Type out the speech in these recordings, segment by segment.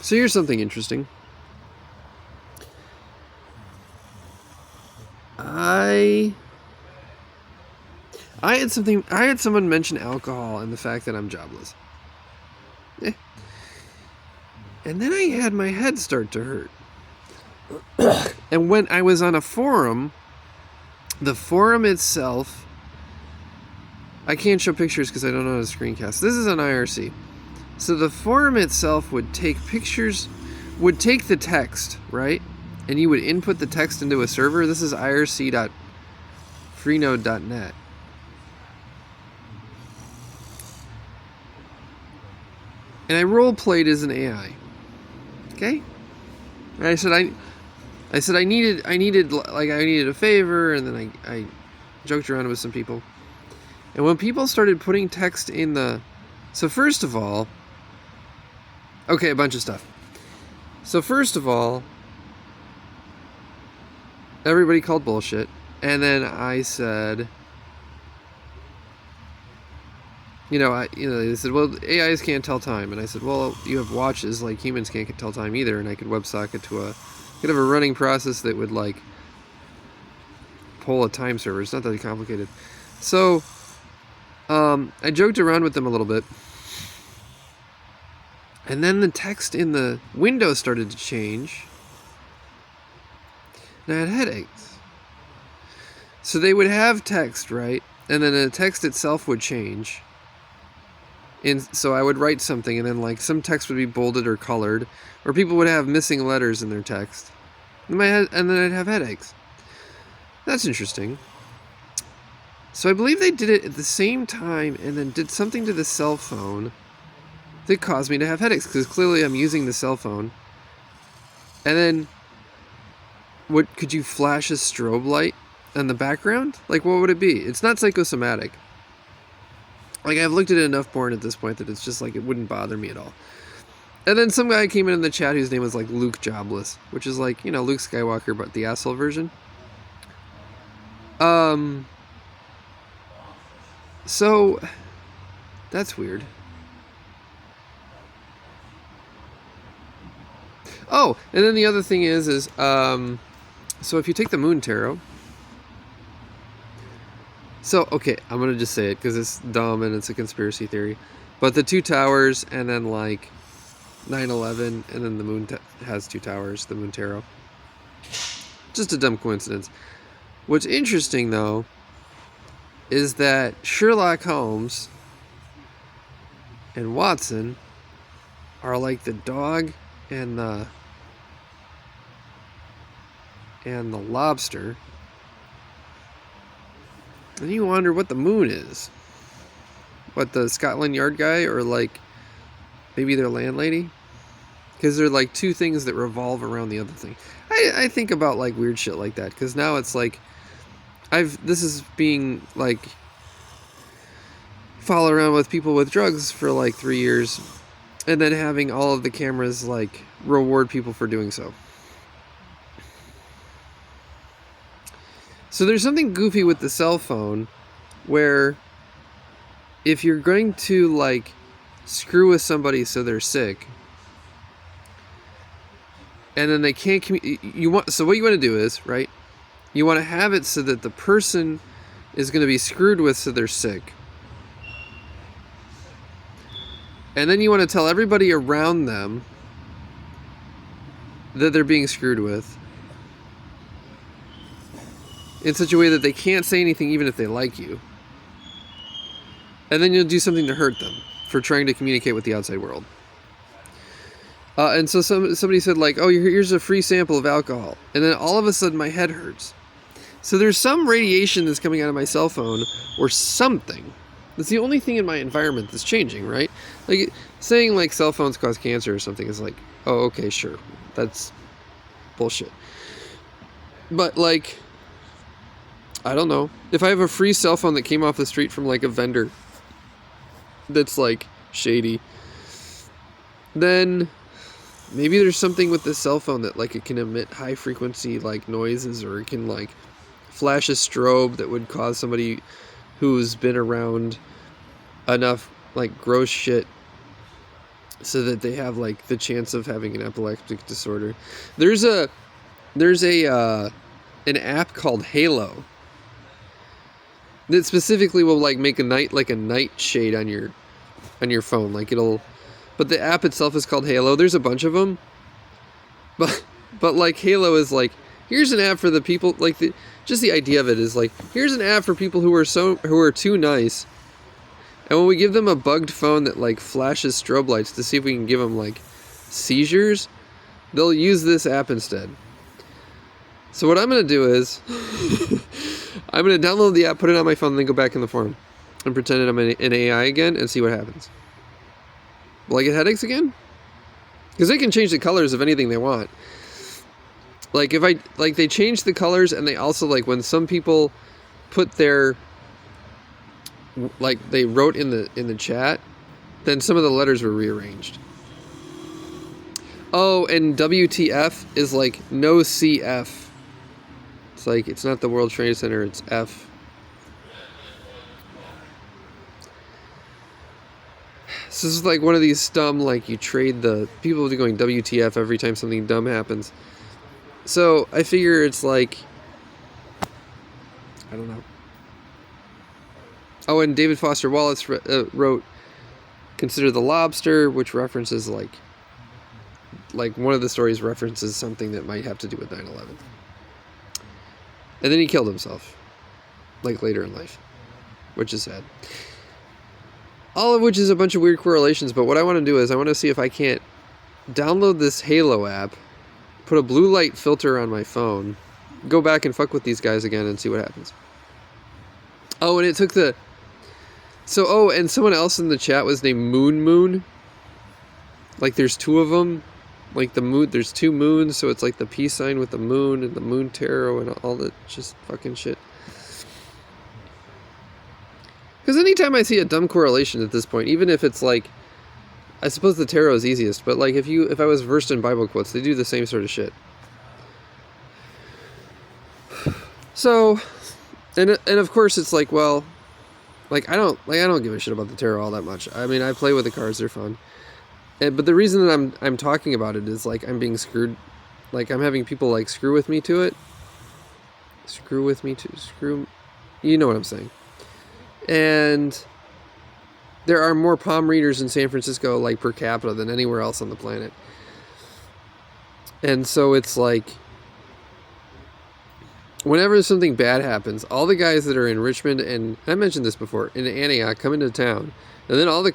So here's something interesting. I had someone mention alcohol and the fact that I'm jobless. And then I had my head start to hurt. And when I was on a forum, the forum itself, I can't show pictures because I don't know how to screencast. This is an IRC. So the forum itself would take pictures, would take the text, right? And you would input the text into a server. This is irc.freenode.net. And I role played as an AI. Okay? And I said I needed a favor, and then I joked around with some people. And when people started putting text in the... So first of all... Okay, a bunch of stuff. So first of all, everybody called bullshit. And then I said... they said, well, AIs can't tell time. And I said, well, you have watches, like humans can't tell time either. And I could WebSocket to could have a running process that would, like, pull a time server. It's not that complicated. So, I joked around with them a little bit. And then the text in the window started to change. And I had headaches. So they would have text, right? And then the text itself would change. And so I would write something, and then, like, some text would be bolded or colored, or people would have missing letters in their text. And then I'd have headaches. That's interesting. So I believe they did it at the same time, and then did something to the cell phone that caused me to have headaches, because clearly I'm using the cell phone. And then, could you flash a strobe light in the background? Like, what would it be? It's not psychosomatic. Like, I've looked at enough porn at this point that it's just like, it wouldn't bother me at all. And then some guy came in the chat whose name was like Luke Jobless, which is like, Luke Skywalker, but the asshole version. So that's weird. Oh, and then the other thing is so if you take the Moon Tarot. So, okay, I'm going to just say it because it's dumb and it's a conspiracy theory. But the two towers, and then, like, 9/11, and then the moon has two towers, the Moon Tarot. Just a dumb coincidence. What's interesting, though, is that Sherlock Holmes and Watson are like the dog and the lobster. And you wonder what the moon is. What, the Scotland Yard guy, or like maybe their landlady? Because they're like two things that revolve around the other thing. I think about like weird shit like that, because now it's like this is being like follow around with people with drugs for like 3 years, and then having all of the cameras like reward people for doing so. So there's something goofy with the cell phone where if you're going to, like, screw with somebody so they're sick, and then they can't so what you want to do is, right, you want to have it so that the person is going to be screwed with so they're sick. And then you want to tell everybody around them that they're being screwed with, in such a way that they can't say anything even if they like you. And then you'll do something to hurt them for trying to communicate with the outside world. And so somebody said, like, oh, here's a free sample of alcohol. And then all of a sudden my head hurts. So there's some radiation that's coming out of my cell phone or something. That's the only thing in my environment that's changing, right? Like, saying, like, cell phones cause cancer or something is like, oh, okay, sure. That's bullshit. But, like, I don't know. If I have a free cell phone that came off the street from, like, a vendor that's, like, shady, then maybe there's something with the cell phone that, like, it can emit high frequency, like, noises, or it can, like, flash a strobe that would cause somebody who's been around enough, like, gross shit so that they have like the chance of having an epileptic disorder. There's an app called Halo that specifically will like make a night shade on your phone. Like but the app itself is called Halo. There's a bunch of them, but like Halo is like, here's an app for the people, like just the idea of it is like, here's an app for people who are too nice, and when we give them a bugged phone that like flashes strobe lights to see if we can give them like seizures, they'll use this app instead. So what I'm gonna do is I'm gonna download the app, put it on my phone, and then go back in the forum and pretend I'm an AI again and see what happens. Will I get headaches again? Because they can change the colors of anything they want. Like if they change the colors, and they also like when some people put their, like they wrote in the chat, then some of the letters were rearranged. Oh, and WTF is like no CF. It's like, it's not the World Trade Center, it's F. So this is like one of these dumb, like you trade the people going WTF every time something dumb happens. So I figure it's like, I don't know. Oh, and David Foster Wallace wrote, "Consider the Lobster," which references like one of the stories references something that might have to do with 9/11. And then he killed himself, like later in life, which is sad. All of which is a bunch of weird correlations, but what I want to do is I want to see if I can't download this Halo app, put a blue light filter on my phone, go back and fuck with these guys again and see what happens. Oh, and it took the... So, oh, and someone else in the chat was named Moon. Like there's two of them. Like the moon, there's two moons, so it's like the peace sign with the moon and the moon tarot and all that just fucking shit. Because anytime I see a dumb correlation at this point, even if it's like, I suppose the tarot is easiest, but like if I was versed in Bible quotes, they do the same sort of shit. So, and of course it's like, well, like I don't give a shit about the tarot all that much. I mean, I play with the cards; they're fun. But the reason that I'm talking about it is like I'm being screwed, like I'm having people like screw with me, you know what I'm saying. And there are more palm readers in San Francisco, like per capita, than anywhere else on the planet. And so it's like, whenever something bad happens, all the guys that are in Richmond, and I mentioned this before, in Antioch, come into town, and then all the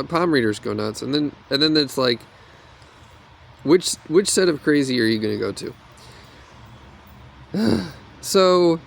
palm readers go nuts, and then it's like, which set of crazy are you going to go to? So,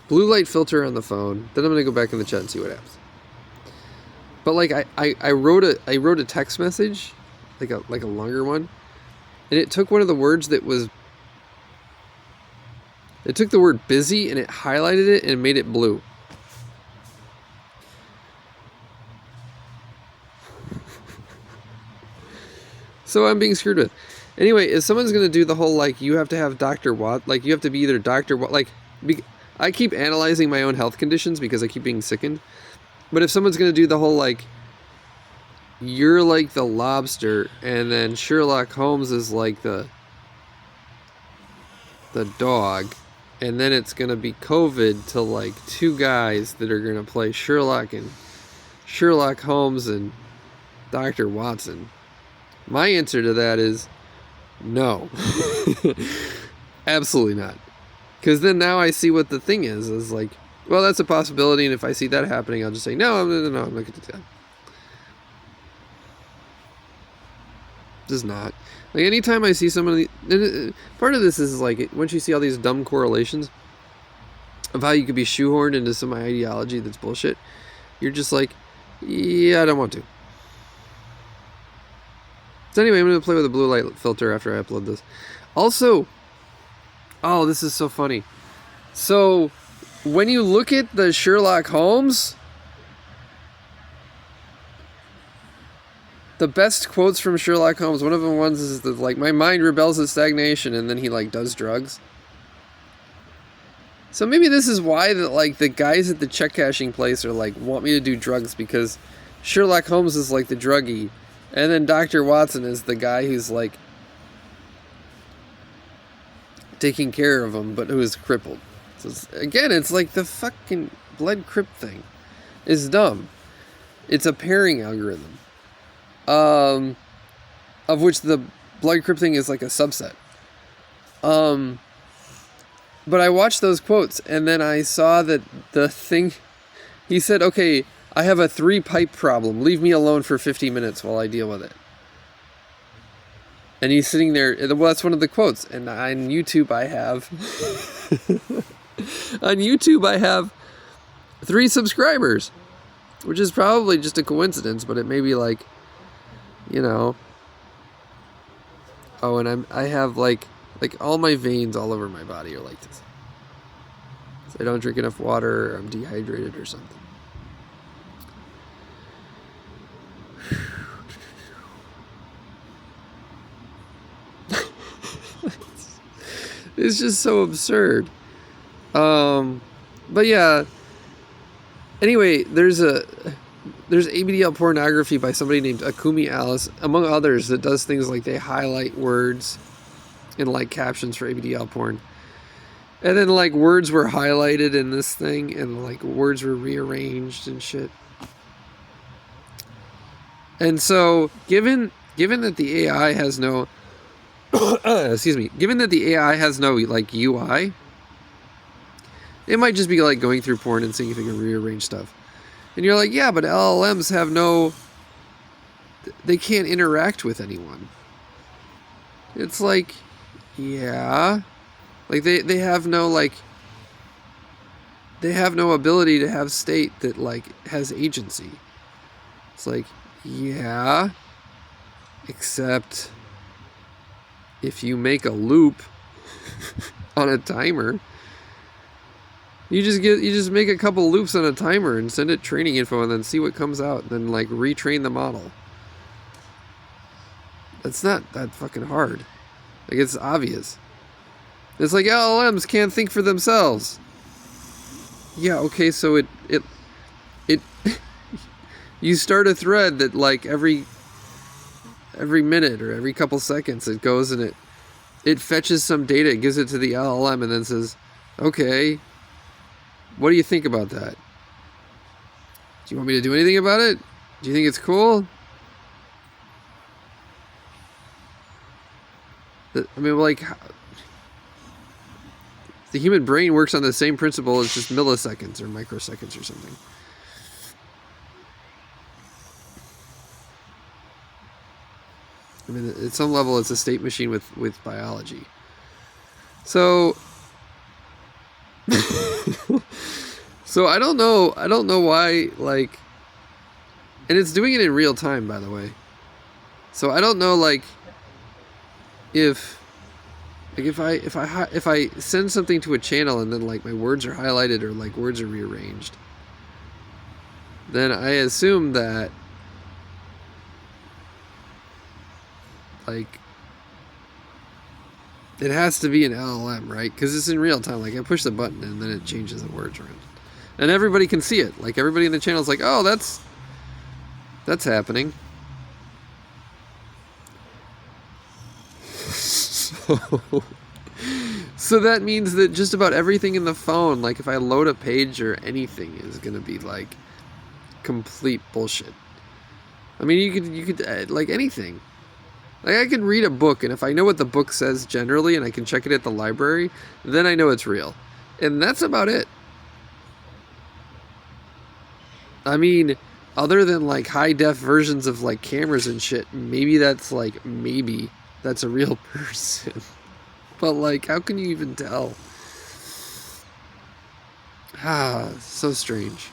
blue light filter on the phone. Then I'm going to go back in the chat and see what happens. But like I wrote a text message, like a longer one, and it took one of the words that was. It took the word busy and it highlighted it and made it blue. So I'm being screwed with. Anyway, if someone's going to do the whole, like, you have to have Dr. Watt, like, you have to be either Dr. Watt, like, I keep analyzing my own health conditions because I keep being sickened. But if someone's going to do the whole, like, you're like the lobster, and then Sherlock Holmes is like the dog, and then it's going to be COVID to, like, two guys that are going to play Sherlock Holmes and Dr. Watson. My answer to that is no. Absolutely not. Because then now I see what the thing is like, well, that's a possibility, and if I see that happening, I'll just say, no, I'm not going to do that. Just not. Like, anytime I see somebody, part of this is like, once you see all these dumb correlations of how you could be shoehorned into some ideology that's bullshit, you're just like, yeah, I don't want to. So anyway, I'm going to play with a blue light filter after I upload this. Also, oh, this is so funny. So, when you look at the Sherlock Holmes, the best quotes from Sherlock Holmes, one of them ones is like, my mind rebels at stagnation, and then he like does drugs. So maybe this is why the guys at the check cashing place are like, want me to do drugs, because Sherlock Holmes is like the druggie, and then Dr. Watson is the guy who's like taking care of him, but who is crippled. So it's like the fucking blood crypt thing is dumb. It's a pairing algorithm, of which the blood crypt thing is like a subset. But I watched those quotes, and then I saw that the thing, he said, okay, I have a 3-pipe problem. Leave me alone for 50 minutes while I deal with it. And he's sitting there. Well, that's one of the quotes. And on YouTube I have, on YouTube I have 3 subscribers, which is probably just a coincidence, but it may be like, you know. Oh, and I have like all my veins all over my body are like this. So I don't drink enough water, or I'm dehydrated or something. It's just so absurd. But yeah. Anyway, there's ABDL pornography by somebody named Akumi Alice, among others, that does things like they highlight words in like captions for ABDL porn. And then like words were highlighted in this thing, and like words were rearranged and shit. And so given that the AI has no given that the AI has no like UI, it might just be like going through porn and seeing if it can rearrange stuff. And you're like, yeah, but LLMs have they can't interact with anyone. It's like, yeah, like they have no ability to have state that like has agency. It's like, yeah, except if you make a loop on a timer, you just make a couple loops on a timer and send it training info and then see what comes out, and then like retrain the model. That's not that fucking hard. Like, it's obvious. It's like LLMs can't think for themselves. Yeah, okay, so it you start a thread that like every minute or every couple seconds it goes and it fetches some data, it gives it to the LLM, and then says, okay, what do you think about that? Do you want me to do anything about it? Do you think it's cool? I mean, like, the human brain works on the same principle as just milliseconds or microseconds or something. I mean, at some level, it's a state machine with biology. So, so I don't know why, like, and it's doing it in real time, by the way. So I don't know, like, if I send something to a channel and then like my words are highlighted or like words are rearranged, then I assume that like it has to be an LLM, right? Because it's in real time. Like, I push the button and then it changes the words around, and everybody can see it. Like, everybody in the channel is like, oh, that's happening. So that means that just about everything in the phone, like if I load a page or anything, is gonna be like complete bullshit. I mean, you could like anything. Like, I can read a book, and if I know what the book says generally and I can check it at the library, then I know it's real. And that's about it. I mean, other than like high def versions of like cameras and shit, maybe that's a real person. But like, how can you even tell? So strange.